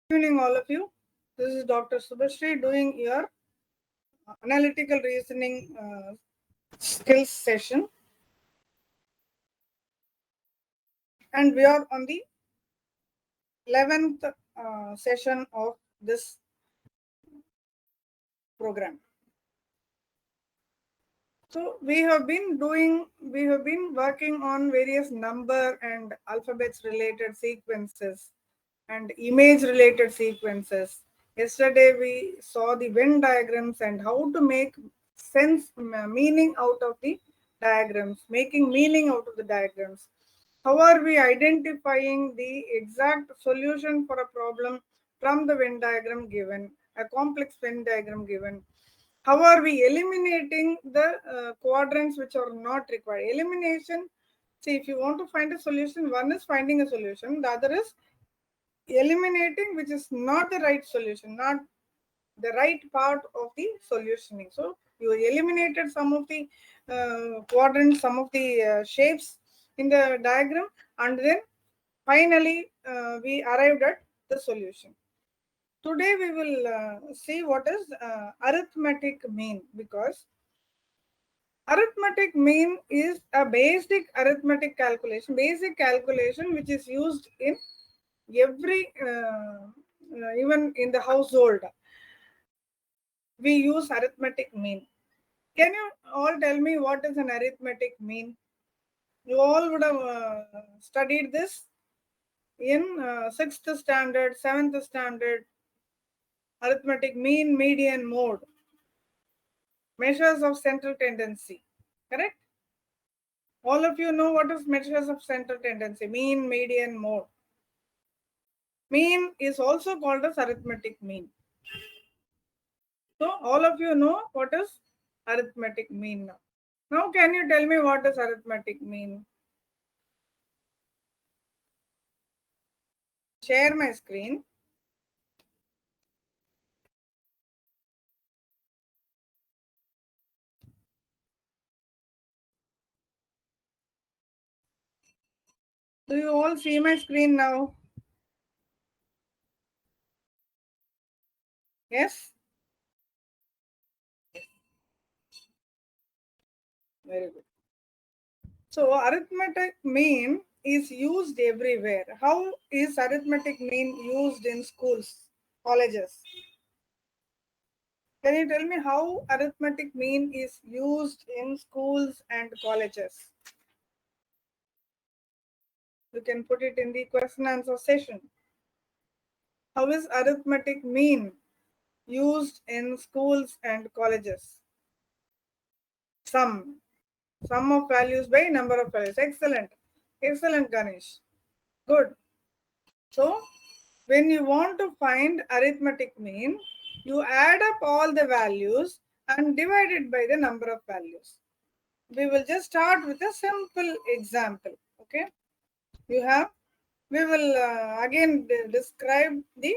Good evening, all of you. This is Dr. Subhashri doing your analytical reasoning skills session, and we are on the 11th session of this program. So we have been working on various number and alphabets related sequences and image related sequences. Yesterday we saw the Venn diagrams and how to make meaning out of the diagrams, making meaning out of the diagrams. How are we identifying the exact solution for a problem from the Venn diagram given, a complex Venn diagram given? How are we eliminating the quadrants which are not required? Elimination, see, if you want to find a solution, one is finding a solution, the other is eliminating which is not the right solution, not the right part of the solutioning. So you eliminated some of the quadrants, some of the shapes in the diagram, and then finally we arrived at the solution. Today we will see what is arithmetic mean, because arithmetic mean is a basic arithmetic calculation, which is used in every even in the household. We use arithmetic mean. Can you all tell me what is an arithmetic mean? You all would have studied this in 6th standard, 7th standard. Arithmetic mean, median, mode, measures of central tendency. Correct? All of you know what is measures of central tendency, mean, median, mode. Mean is also called as arithmetic mean. So all of you know what is arithmetic mean now. Now can you tell me what does arithmetic mean? Share my screen. Do you all see my screen now? Yes? Very good. So arithmetic mean is used everywhere. How is arithmetic mean used in schools, colleges? Can you tell me how arithmetic mean is used in schools and colleges? You can put it in the question answer session. How is arithmetic mean used in schools and colleges? Sum of values by number of values. Excellent. Excellent, Ganesh. Good. So, when you want to find arithmetic mean, you add up all the values and divide it by the number of values. We will just start with a simple example. Okay. We will again describe the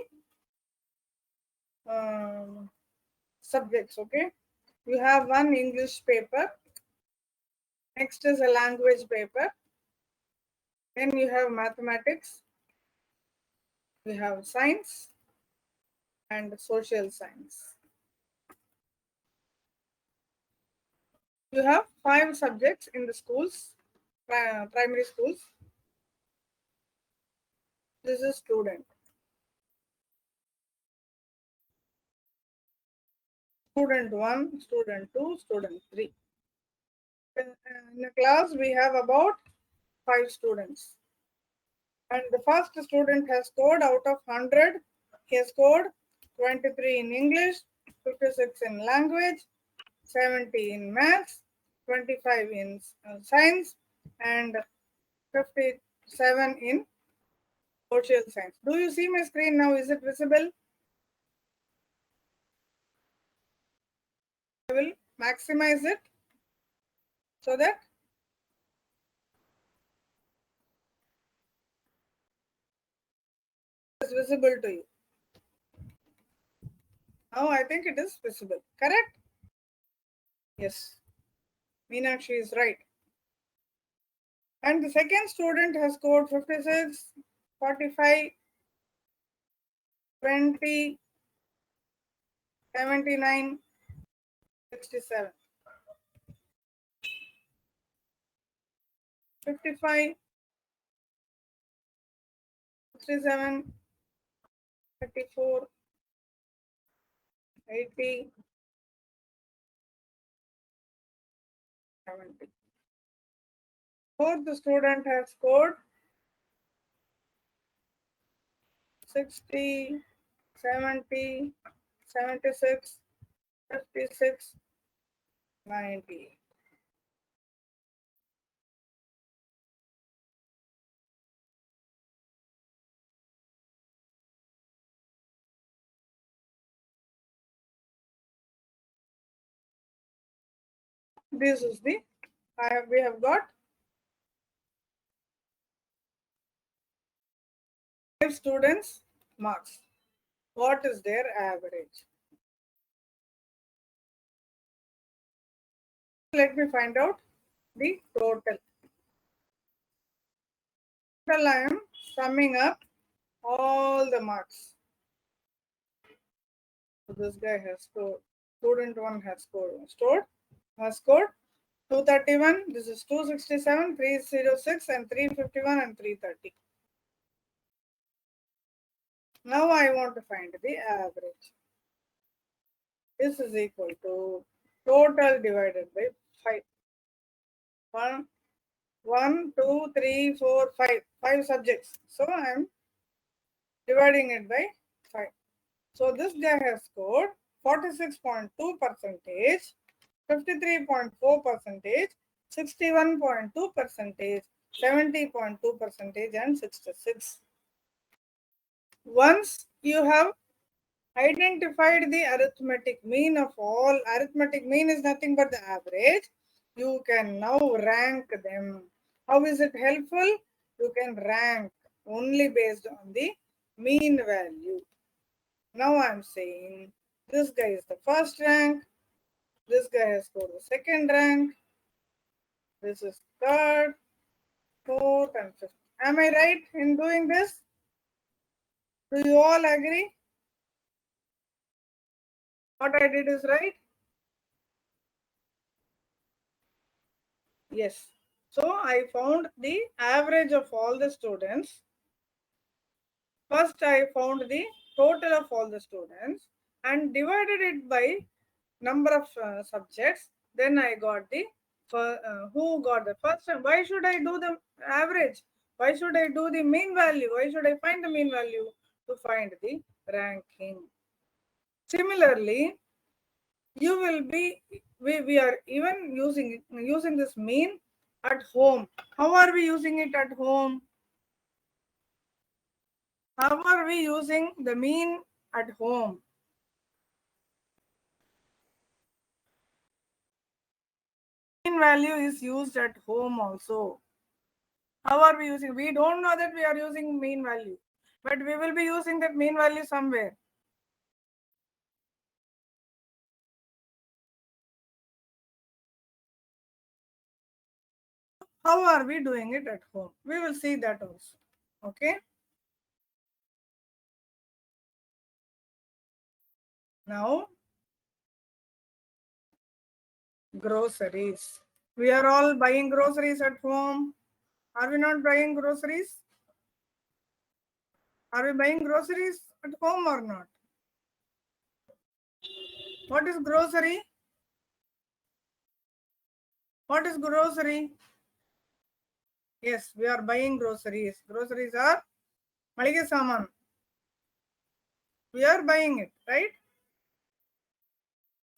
subjects. Okay. You have one English paper. Next is a language paper. Then you have mathematics. We have science and social science. You have 5 subjects in the schools, primary schools. This is student. Student 1, student 2, student 3. In the class, we have about 5 students. And the first student has scored out of 100. He has scored 23 in English, 56 in language, 70 in maths, 25 in science, and 57 in social science. Do you see my screen now? Is it visible? I will maximize it so that it is visible to you. Now I think it is visible. Correct? Yes. Meenakshi is right. And the second student has scored 56, 45, 20, 79, 67, 55, 67, 34, 80, 70. Fourth student has scored 60, 70, 76, 56, 90. This is the, we have got 5 students marks. What is their average? Let me find out the total. Total I am summing up all the marks. So this guy has scored, student 1 has scored 231, this is 267, 306 and 351 and 330. Now I want to find the average. This is equal to total divided by 5. 1, 2, 3, 4, 5. 5 subjects. So I am dividing it by 5. So this guy has scored 46.2 percentage, 53.4 percentage, 61.2 percentage, 70.2 percentage, and 66. Once you have identified the arithmetic mean of all, arithmetic mean is nothing but the average, you can now rank them. How is it helpful? You can rank only based on the mean value. Now I'm saying this guy is the first rank, this guy has scored the second rank, this is third, fourth, and fifth. Am I right in doing this? Do you all agree? What I did is right? Yes. So I found the average of all the students. First, I found the total of all the students and divided it by number of subjects. Then I got the who got the first. Why should I do the average? Why should I do the mean value? Why should I find the mean value? To find the ranking. Similarly, you will be, we are even using this mean at home. How are we using it at home? How are we using the mean at home? Mean value is used at home also. How are we using? We don't know that we are using mean value, but we will be using that mean value somewhere. How are we doing it at home? We will see that also. Okay. Now, groceries. We are all buying groceries at home. Are we not buying groceries? Are we buying groceries at home or not? What is grocery? What is grocery? Yes, we are buying groceries. Groceries are malige saman. We are buying it, right?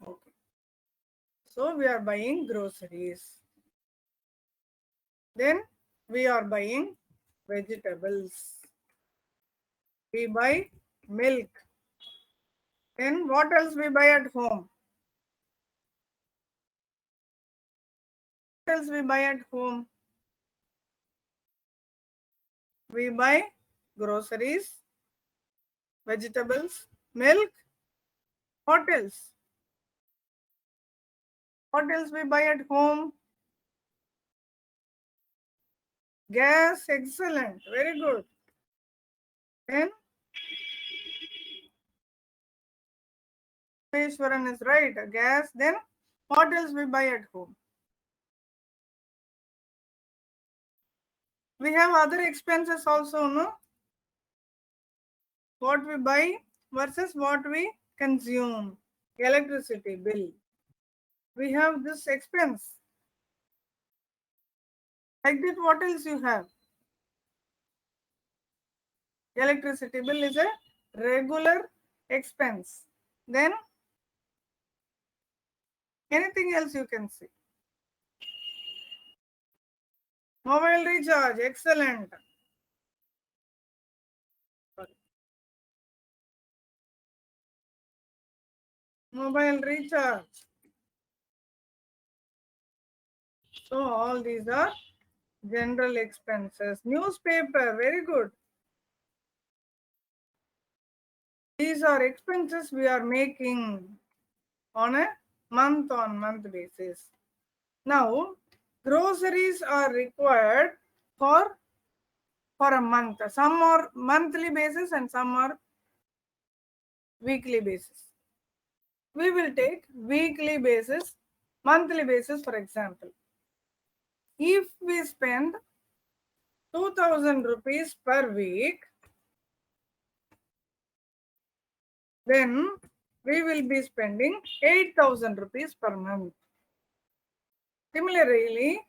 Okay. So we are buying groceries. Then we are buying vegetables. We buy milk. Then what else we buy at home? What else we buy at home? We buy groceries, vegetables, milk. What else? What else we buy at home? Gas. Excellent. Very good. Then Ishwaran is right. Gas. Then what else we buy at home? We have other expenses also, no? What we buy versus what we consume. Electricity bill. We have this expense. Like that, what else you have? Electricity bill is a regular expense. Then anything else you can see. Mobile recharge, excellent. Sorry. Mobile recharge. So all these are general expenses. Newspaper, very good. These are expenses we are making on a month-on-month basis. Now, groceries are required for a month. Some are monthly basis and some are weekly basis. We will take weekly basis, monthly basis for example. If we spend 2000 rupees per week, then we will be spending 8000 rupees per month. Similarly,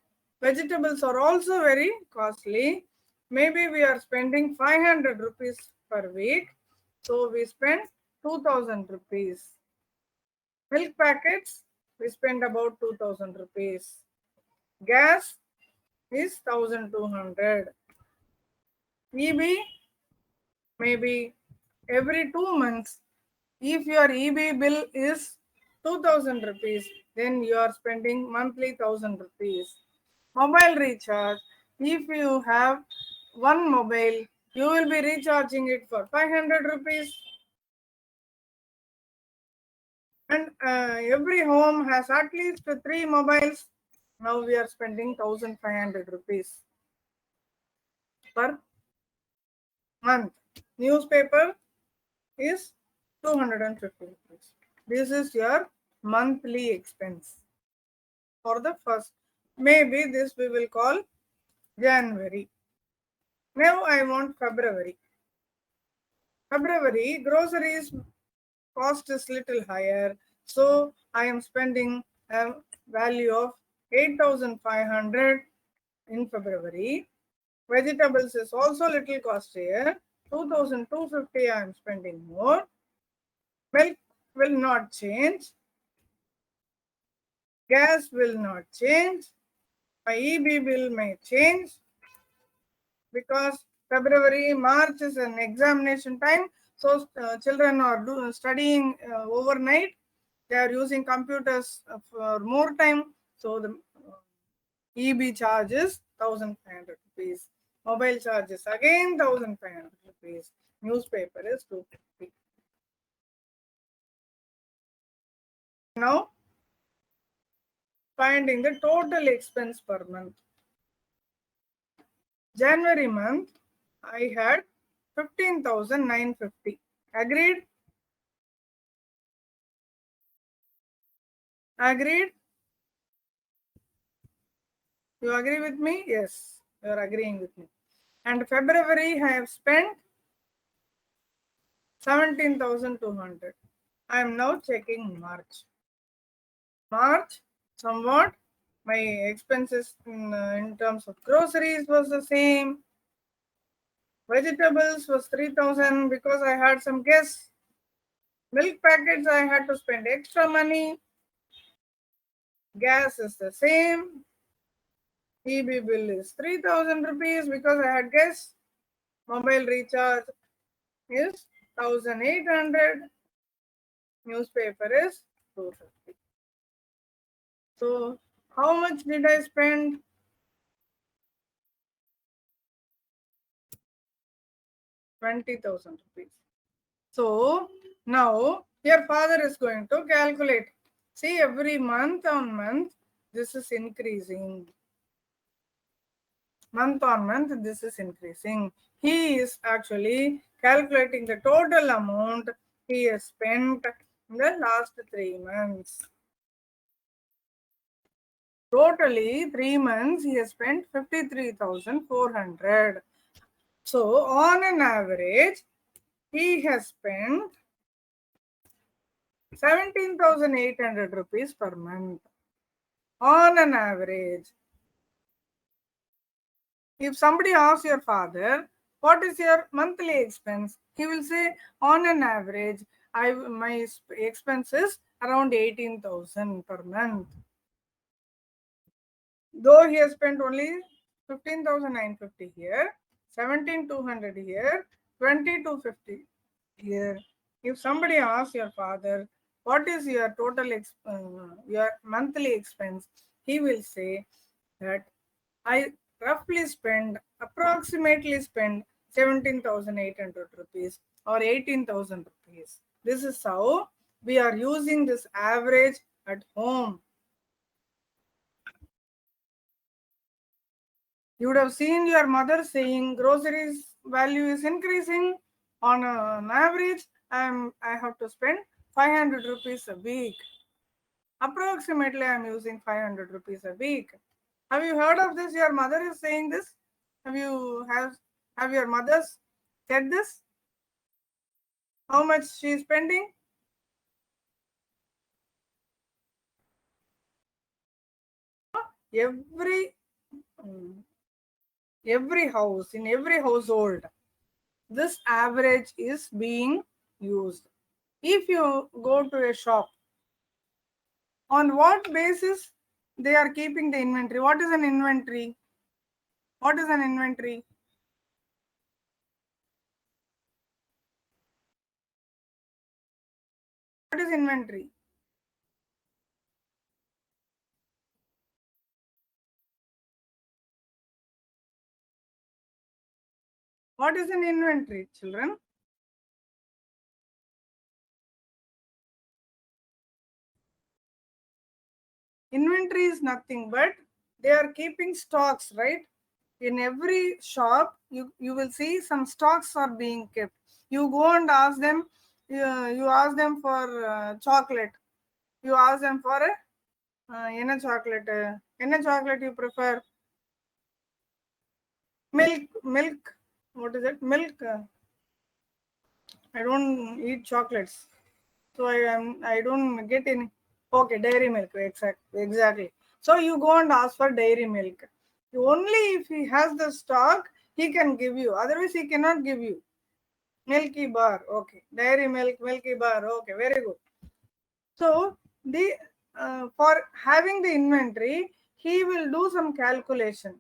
vegetables are also very costly. Maybe we are spending 500 rupees per week, so we spend 2000 rupees. Milk packets, we spend about 2000 rupees. Gas is 1200. EB, maybe every 2 months. If your EB bill is 2000 rupees, then you are spending monthly 1000 rupees. Mobile recharge, if you have one mobile, you will be recharging it for 500 rupees. And every home has at least 3 mobiles. Now we are spending 1500 rupees per month. Newspaper is 250 rupees. This is your monthly expense for the first. Maybe this we will call January. Now I want February. February groceries cost is little higher, so I am spending a value of 8500 in February. Vegetables is also little costlier, 2250 I am spending more. Milk will not change, gas will not change, my EB bill may change because February, March is an examination time. So children are studying overnight. They are using computers for more time. So the EB charge is 1500 rupees. Mobile charges again 1500 rupees. Newspaper is 250. Now finding the total expense per month. January month, I had 15,950. Agreed? Agreed? You agree with me? Yes, you are agreeing with me. And February, I have spent 17,200. I am now checking March. March, somewhat, my expenses in terms of groceries was the same. Vegetables was 3,000 because I had some guests. Milk packets, I had to spend extra money. Gas is the same. EB bill is 3000 rupees because I had guests. Mobile recharge is 1800. Newspaper is 250. So how much did I spend? 20,000 rupees. So now your father is going to calculate. See, every month on month, this is increasing. Month on month, this is increasing. He is actually calculating the total amount he has spent in the last 3 months. Totally 3 months he has spent 53,400. So on an average, he has spent 17,800 rupees per month. On an average. If somebody asks your father, what is your monthly expense? He will say, on an average, my expense is around 18,000 per month. Though he has spent only 15,950 here, 17,200 here, 2250 here. If somebody asks your father, what is your total your monthly expense? He will say that I approximately spend 17,800 rupees or 18,000 rupees. This is how we are using this average at home. You would have seen your mother saying groceries value is increasing. On an average, I have to spend 500 rupees a week. Approximately, I'm using 500 rupees a week. Have you heard of this? Your mother is saying this. Have your mothers said this? How much she is spending? Every house, in every household, this average is being used. If you go to a shop, on what basis they are keeping the inventory? What is an inventory? What is an inventory? What is inventory? What is an inventory, children? Inventory is nothing but they are keeping stocks, right? In every shop, you will see some stocks are being kept. You go and ask them, you ask them for chocolate. You ask them for a என்ன chocolate you prefer? Milk. What is it? Milk. I don't eat chocolates, so I don't get any. Okay, dairy milk. Exactly. So you go and ask for dairy milk. Only if he has the stock, he can give you. Otherwise, he cannot give you. Milky bar. Okay. Dairy milk, milky bar. Okay. Very good. So the for having the inventory, he will do some calculation.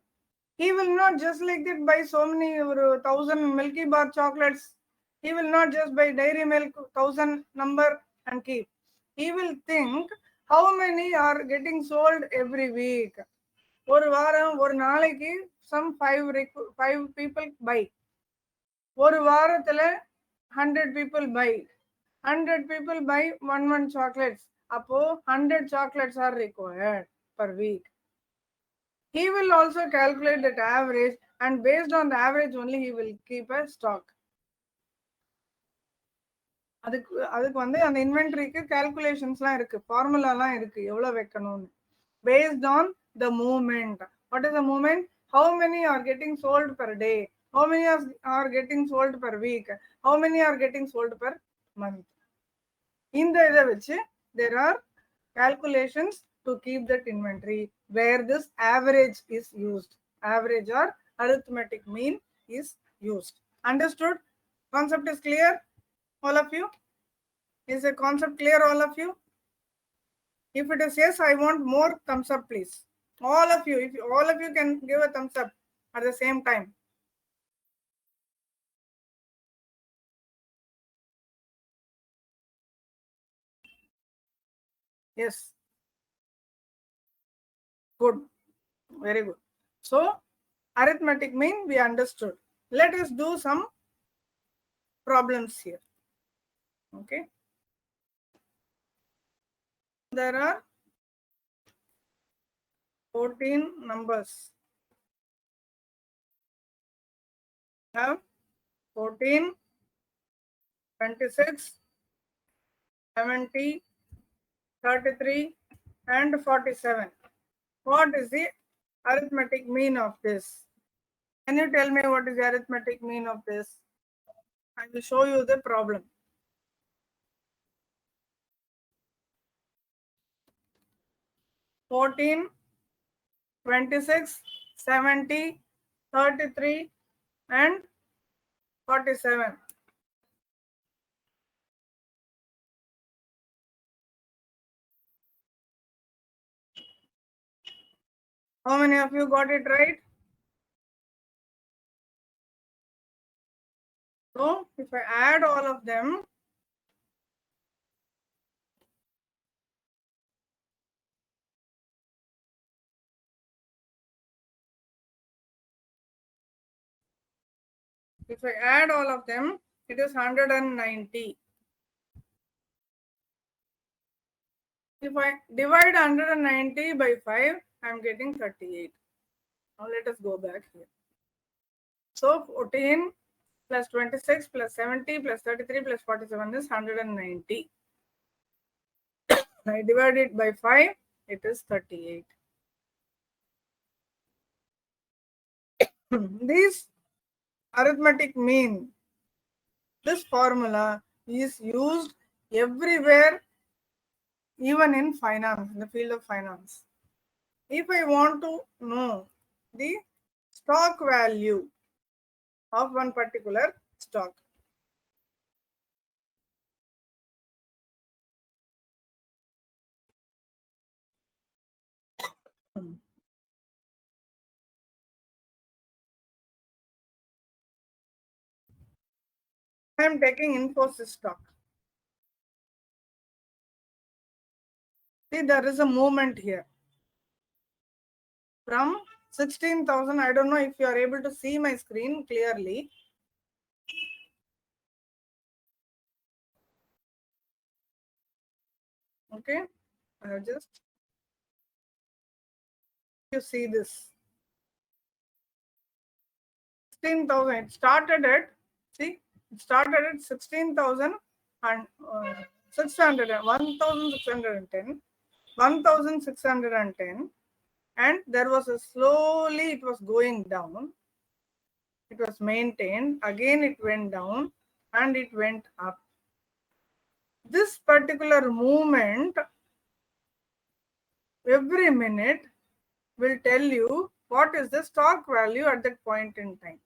He will not just like that buy so many 1,000 Milky Bar chocolates. He will not just buy dairy milk 1,000 number and keep. He will think how many are getting sold every week. ஒரு வாரம் ஒரு நாளைக்கு some five people buy. ஒரு வாரத்துல 100 people buy. 100 people buy one chocolates. அப்போ 100 chocolates are required per week. He will also calculate that average, and based on the average only he will keep a stock. அதுக்கு வந்து அந்த இன்வென்டரிக்கு கால்குலேஷன்ஸ்லாம் இருக்கு, ஃபார்முலாலாம் இருக்கு எவ்வளவு வைக்கணும்னு. Based on the movement. What is the movement? How many are getting sold per day? How many are getting sold per week? How many are getting sold per month? இந்த இதை வச்சு there are calculations to keep that inventory where this average is used. Average or arithmetic mean is used. Understood? Concept is clear? All of you? Is the concept clear, all of you? If it is yes, I want more thumbs up, please. All of you, if all of you can give a thumbs up at the same time. Yes. Good. Very good. So, arithmetic mean we understood. Let us do some problems here. Okay. There are 14 numbers. Have 14, 26, 70, 33, and 47. What is the arithmetic mean of this? Can you tell me what is the arithmetic mean of this? I will show you the problem. 14, 26, 70, 33, and 47. How many of you got it right? So if I add all of them, it is 190. If I divide 190 by 5, I am getting 38. Now let us go back here. So 14 plus 26 plus 70 plus 33 plus 47 is 190. I divide it by 5, it is 38. This arithmetic mean, this formula is used everywhere, even in finance, in the field of finance. If I want to know the stock value of one particular stock, I am taking Infosys stock. See, there is a movement here from 16,000. I don't know if you are able to see my screen clearly. Okay, I have just, you see this 16,000. It started at, see, it started at 16,000 and 600, 1,610, 1,610, and there was a slowly, it was going down. It was maintained. Again, it went down and it went up. This particular movement every minute will tell you what is the stock value at that point in time.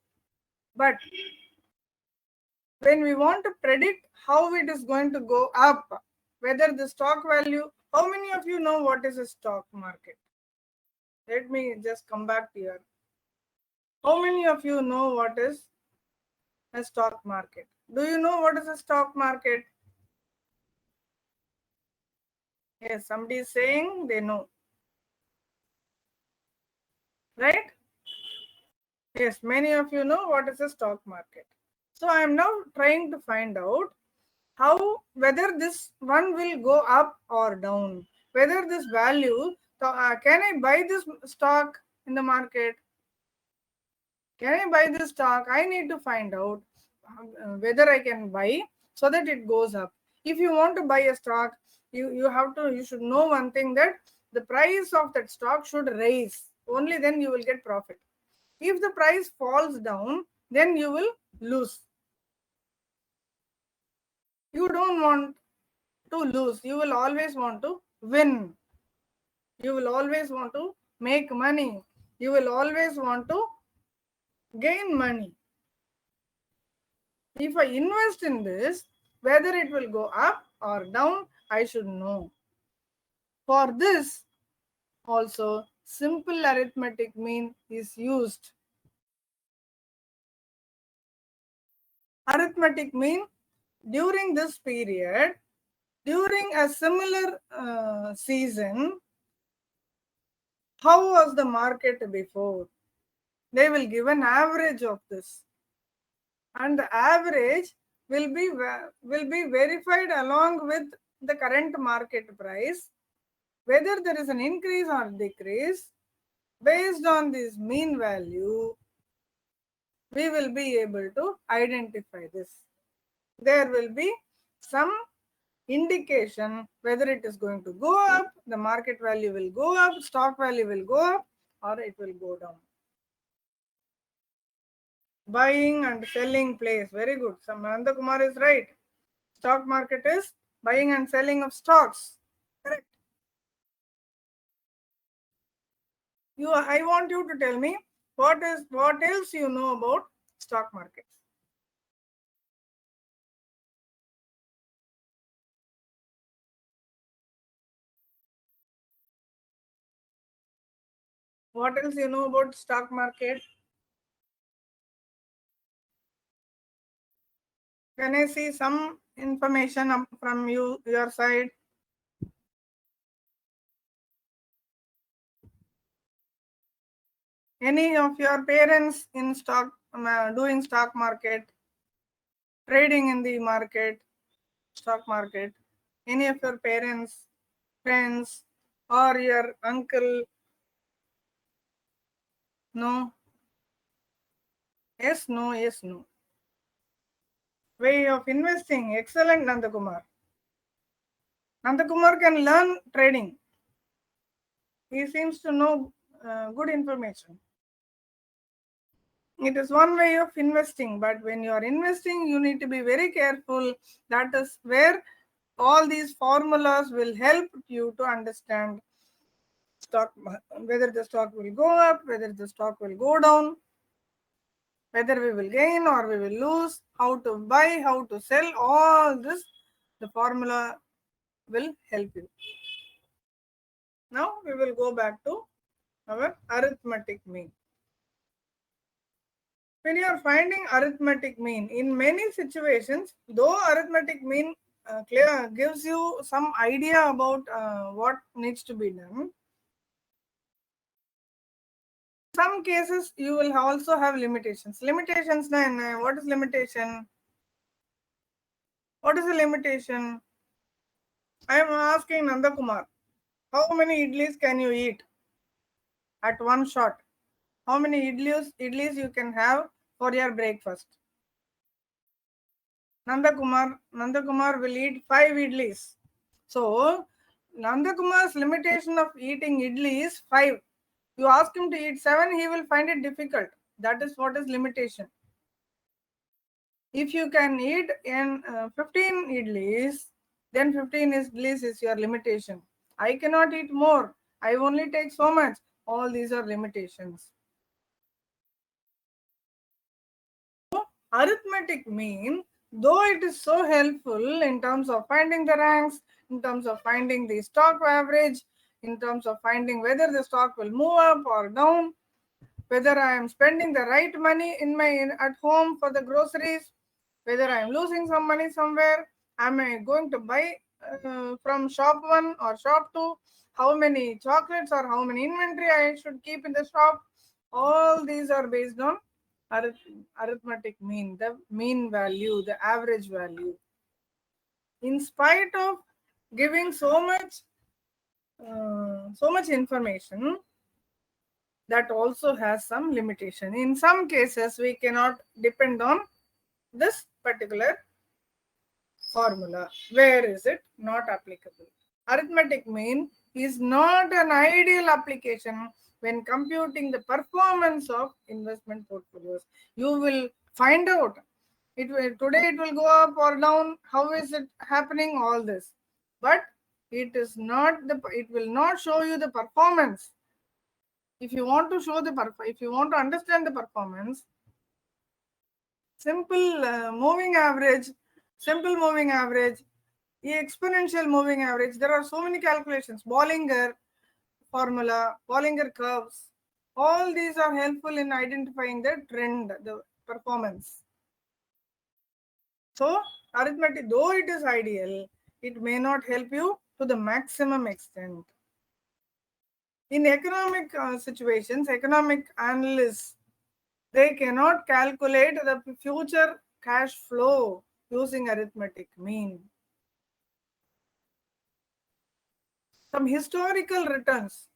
But when we want to predict how it is going to go up, whether the stock value, how many of you know what is a stock market? Let me just come back here. How many of you know what is a stock market? Do you know what is a stock market? Yes, somebody is saying they know. Right? Yes, many of you know what is a stock market. So I am now trying to find out how, whether this one will go up or down, whether this value, can I buy this stock in the market? Can I buy this stock? I need to find out whether I can buy so that it goes up. If you want to buy a stock, you should know one thing, that the price of that stock should rise. Only then you will get profit. If the price falls down, then you will lose. You don't want to lose. You will always want to win. You will always want to make money. You will always want to gain money. If I invest in this, whether it will go up or down, I should know. For this, also, simple arithmetic mean is used. Arithmetic mean, during this period, during a similar season, how was the market before? They will give an average of this, and the average will be verified along with the current market price, whether there is an increase or decrease. Based on this mean value, we will be able to identify this. There will be some indication whether it is going to go up, the market value will go up, stock value will go up, or it will go down. Buying and selling place. Very good. Samantha Kumar is right. Stock market is buying and selling of stocks. Correct. I want you to tell me what else you know about stock markets. What else you know about stock market? Can I see some information from your side? Any of your parents in doing stock market, trading in the market, stock market? Any of your parents, friends, or your uncle? No? Yes, no, yes, no. Way of investing. Excellent, Nandakumar. Nandakumar can learn trading. He seems to know good information. It is one way of investing, but when you are investing, you need to be very careful. That is where all these formulas will help you to understand whether the stock will go up, whether the stock will go down, whether we will gain or we will lose, how to buy, how to sell. All this, the formula will help you. Now we will go back to our arithmetic mean. When you are finding arithmetic mean, in many situations, though arithmetic mean gives you some idea about what needs to be done, some cases you will also have limitations. Limitations, then what is limitation? What is the limitation? I am asking Nandakumar, how many idlis can you eat at one shot? How many idlis you can have for your breakfast? Nandakumar will eat 5 idlis. So Nandakumar's limitation of eating idli is 5. You ask him to eat 7, he will find it difficult. That is what is limitation. If you can eat in 15 idlis, then 15 idlis is your limitation. I cannot eat more. I only take so much. All these are limitations. Arithmetic mean, though it is so helpful in terms of finding the ranks, in terms of finding the stock average, in terms of finding whether the stock will move up or down, whether I am spending the right money at home for the groceries, whether I am losing some money somewhere, am I going to buy from shop 1 or shop 2, how many chocolates or how many inventory I should keep in the shop. All these are based on arithmetic mean, the mean value, the average value. In spite of giving so much information, that also has some limitation. In some cases, we cannot depend on this particular formula. Where is it not applicable? Arithmetic mean is not an ideal application when computing the performance of investment portfolios. You will find out today it will go up or down. How is it happening? All this, but it will not show you the performance. If you want to understand the performance, simple moving average, exponential moving average. There are so many calculations. Bollinger formula, Bollinger curves. All these are helpful in identifying the trend, the performance. So arithmetic, though it is ideal, it may not help you to the maximum extent. In economic situations, economic analysts, they cannot calculate the future cash flow using arithmetic mean. Some historical returns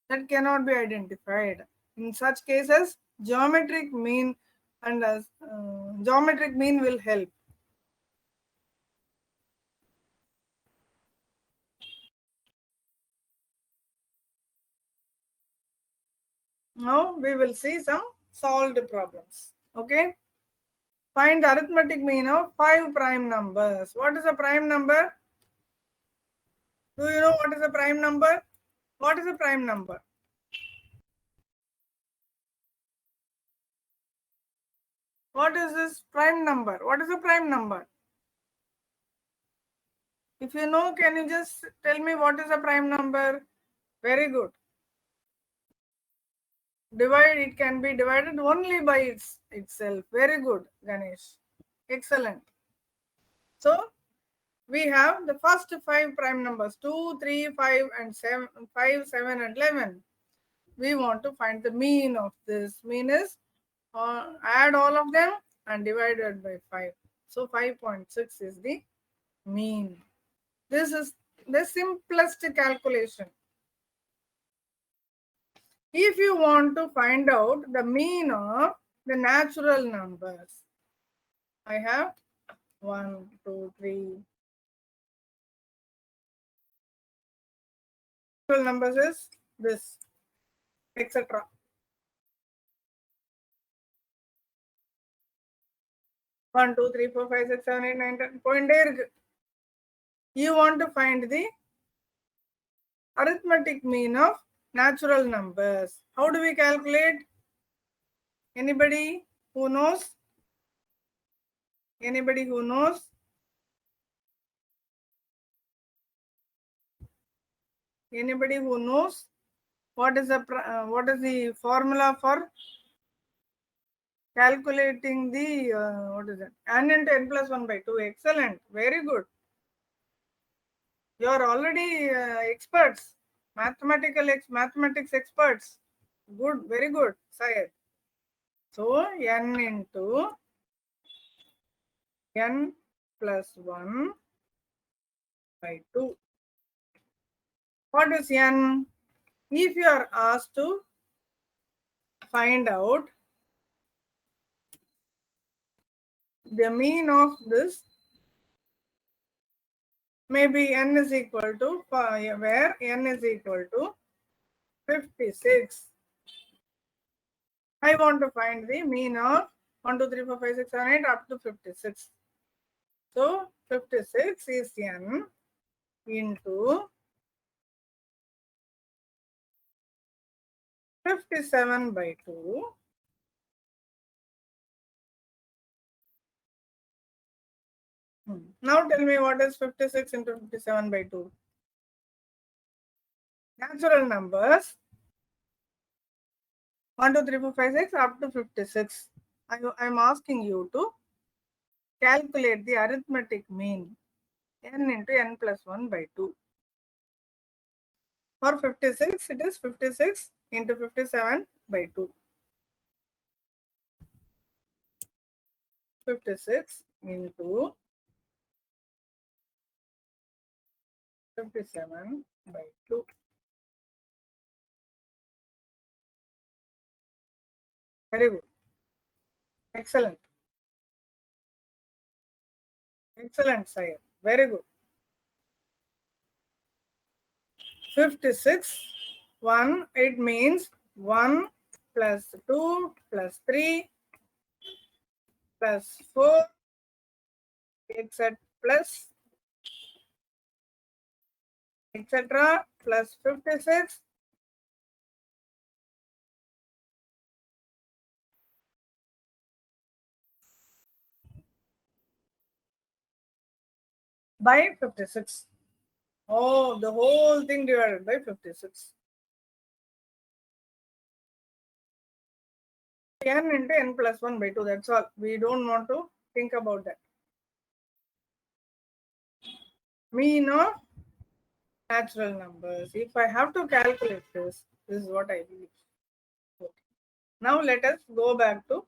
that cannot be identified. In such cases, geometric mean will help. Now we will see some solved problems. Okay. Find the arithmetic mean of 5 prime numbers. What is a prime number? Do you know what is a prime number? What is a prime number? What is this prime number? What is a prime number? If you know, can you just tell me what is a prime number? Very good. Divide, it can be divided only by itself. Very good, Ganesh. Excellent. So we have the first 5 prime numbers 2, 3, 5 and 7, 5, 7 and 11. We want to find the mean of this. Mean is add all of them and divided by 5. So 5.6 is the mean. This is the simplest calculation. If you want to find out the mean of the natural numbers, I have 1, 2, 3. Natural numbers is this, etc. 1, 2, 3, 4, 5, 6, 7, 8, 9, 10. Point there. You want to find the arithmetic mean of natural numbers. How do we calculate? Anybody who knows? Anybody who knows? Anybody who knows what is the formula for calculating the what is it? N into n plus 1 by 2. Excellent. Very good. You are already experts. Mathematics experts. Good. Very good. Syed. So n into n plus 1 by 2. What is n? If you are asked to find out the mean of this, maybe n is equal to, where n is equal to 56. I want to find the mean of 1, 2, 3, 4, 5, 6, 7, 8 up to 56. So 56 is n into 57 by 2. Now tell me what is 56 into 57 by 2. Natural numbers 1, 2, 3, 4, 5, 6 up to 56. I am asking you to calculate the arithmetic mean n into n plus 1 by 2. For 56, it is 56 into 57 by 2. 56 into 57 by 2. Very good. Excellent. Excellent, sire. Very good. 56, 1, it means 1 plus 2 plus 3 plus 4, etc. plus etc. plus 56 by 56. Oh, the whole thing divided by 56. N into n plus 1 by 2. That's all. We don't want to think about that. Mean of natural numbers. If I have to calculate this is what I believe. Okay. Now let us go back to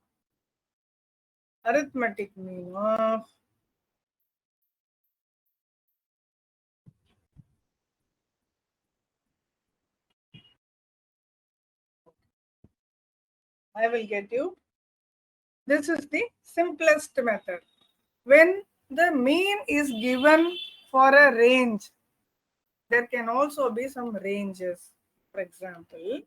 arithmetic mean of I will get you. This is the simplest method. When the mean is given for a range, there can also be some ranges. For example,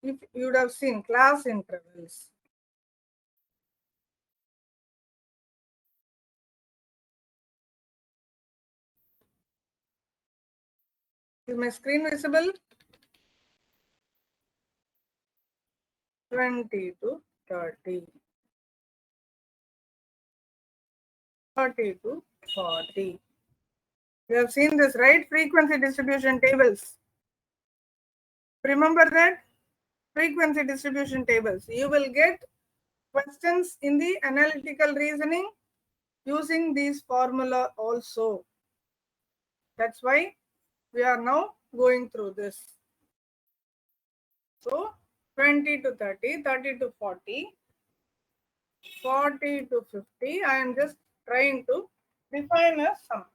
if you would have seen class intervals. Is my screen visible? 20 to 30. 30 to 40. You have seen this, right? Frequency distribution tables. Remember that? Frequency distribution tables. You will get questions in the analytical reasoning using these formula also. That's why we are now going through this. So 20 to 30, 30 to 40, 40 to 50. I am just trying to define a sum.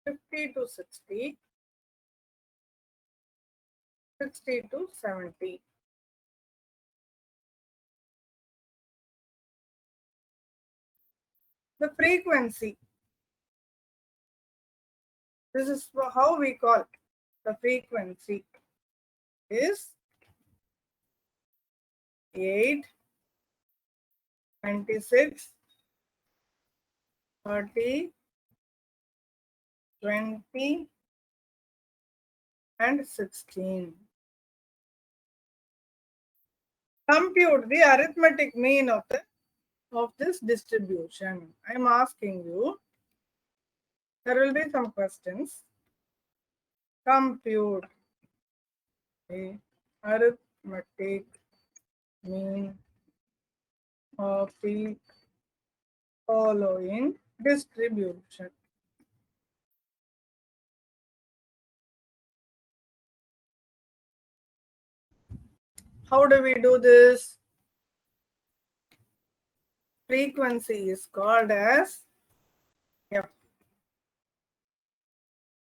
50 to 60, 60 to 70. The frequency. This is how we call it. The frequency is 8, 26, 30, 20, and 16. Compute the arithmetic mean of this distribution. I am asking you. There will be some questions. Compute the arithmetic mean of the following distribution. How do we do this? Frequency is called as F.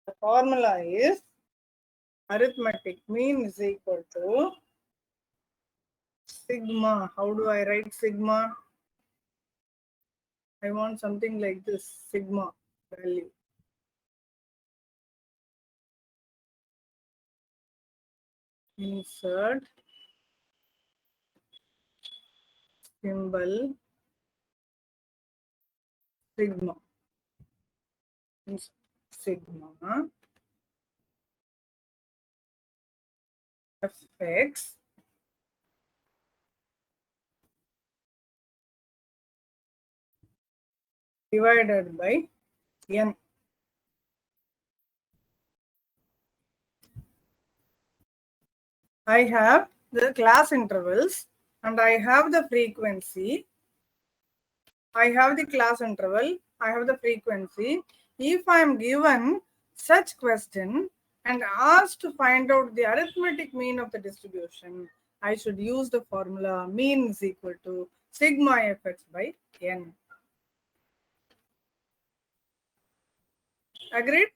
The formula is arithmetic mean is equal to sigma. How do I write sigma? I want something like this, sigma value. Insert symbol sigma. Sigma fx divided by n. I have the class intervals and I have the frequency. I have the class interval, I have the frequency. If I am given such question and asked to find out the arithmetic mean of the distribution, I should use the formula mean is equal to sigma fx by n. Agreed?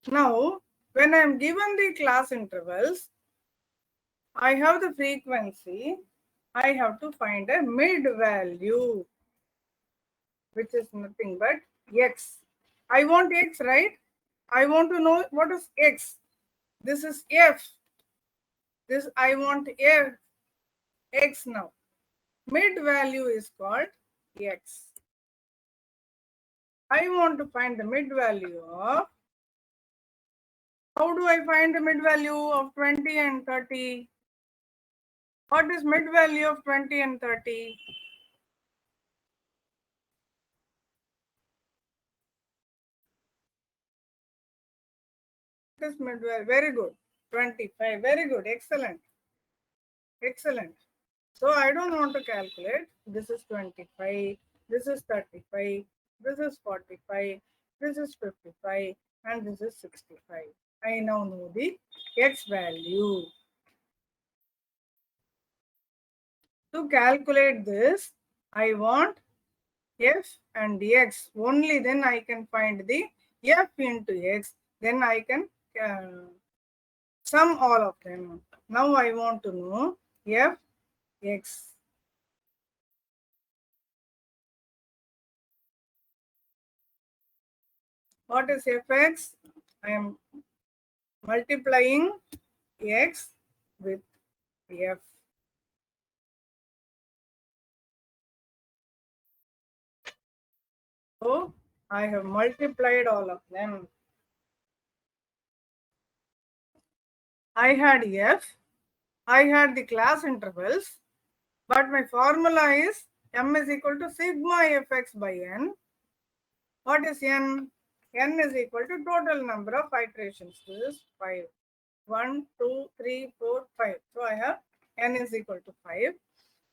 Now, when I am given the class intervals, I have the frequency, I have to find a mid value, which is nothing but x. I want x, right? I want to know what is x. This is f. This I want f, x now. Mid value is called x. I want to find the mid value of, how do I find the mid value of 20 and 30? What is mid value of 20 and 30? This mid value, very good. 25, very good, excellent. Excellent. So I don't want to calculate. This is 25, this is 35, this is 45, this is 55, and this is 65. I now know the x value. To calculate this, I want f and x. Only then I can find the f into x. Then I can sum all of them. Now I want to know f x. What is fx? I am multiplying x with f. So I have multiplied all of them. I had f, I had the class intervals, but my formula is m is equal to sigma fx by n. What is n? N is equal to total number of iterations. This is 5. 1, 2, 3, 4, 5. So I have n is equal to 5.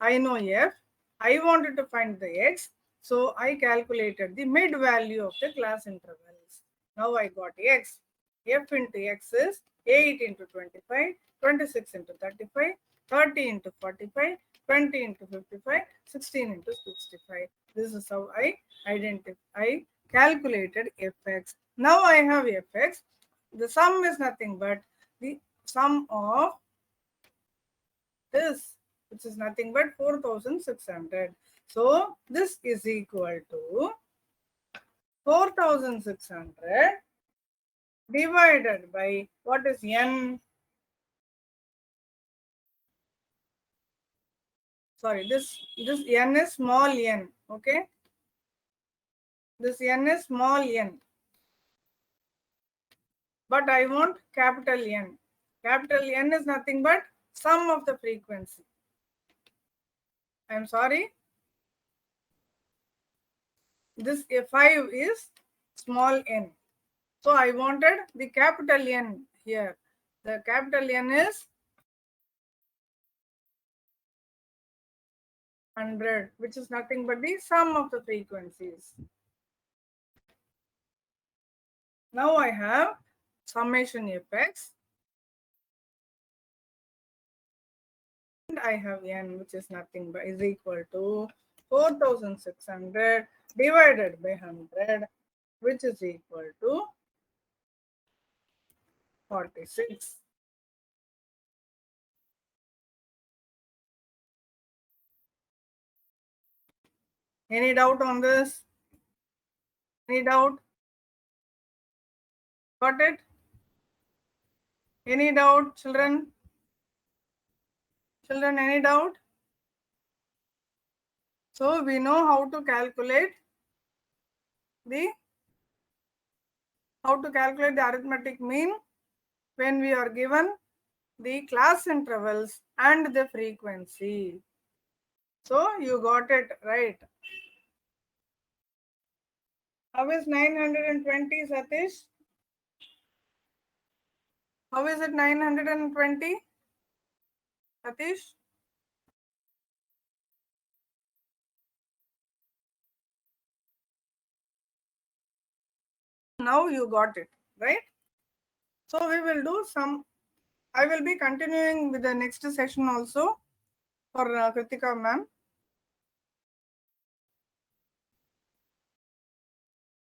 I know f. I wanted to find the x. So I calculated the mid value of the class intervals. Now I got x. F into x is 8 into 25, 26 into 35, 30 into 45, 20 into 55, 16 into 65. This is how I calculated fx. Now I have fx. The sum is nothing but the sum of this, which is nothing but 4,600. So this is equal to 4,600 divided by what is n? Sorry, this n is small n. Okay, this n is small n, but I want capital N. Capital N is nothing but sum of the frequency. I'm sorry. This 5 is small n. So I wanted the capital N here. The capital N is 100, which is nothing but the sum of the frequencies. Now I have summation fx. And I have n, which is nothing but is equal to 4,600 divided by 100, which is equal to 46. Any doubt on this? Any doubt? Got it? Any doubt, children? Children, any doubt? So we know how to calculate the arithmetic mean when we are given the class intervals and the frequency. So you got it right. How is 920, Satish? How is it 920, Satish? Now you got it, right? So we will do some, I will be continuing with the next session also for Kritika ma'am.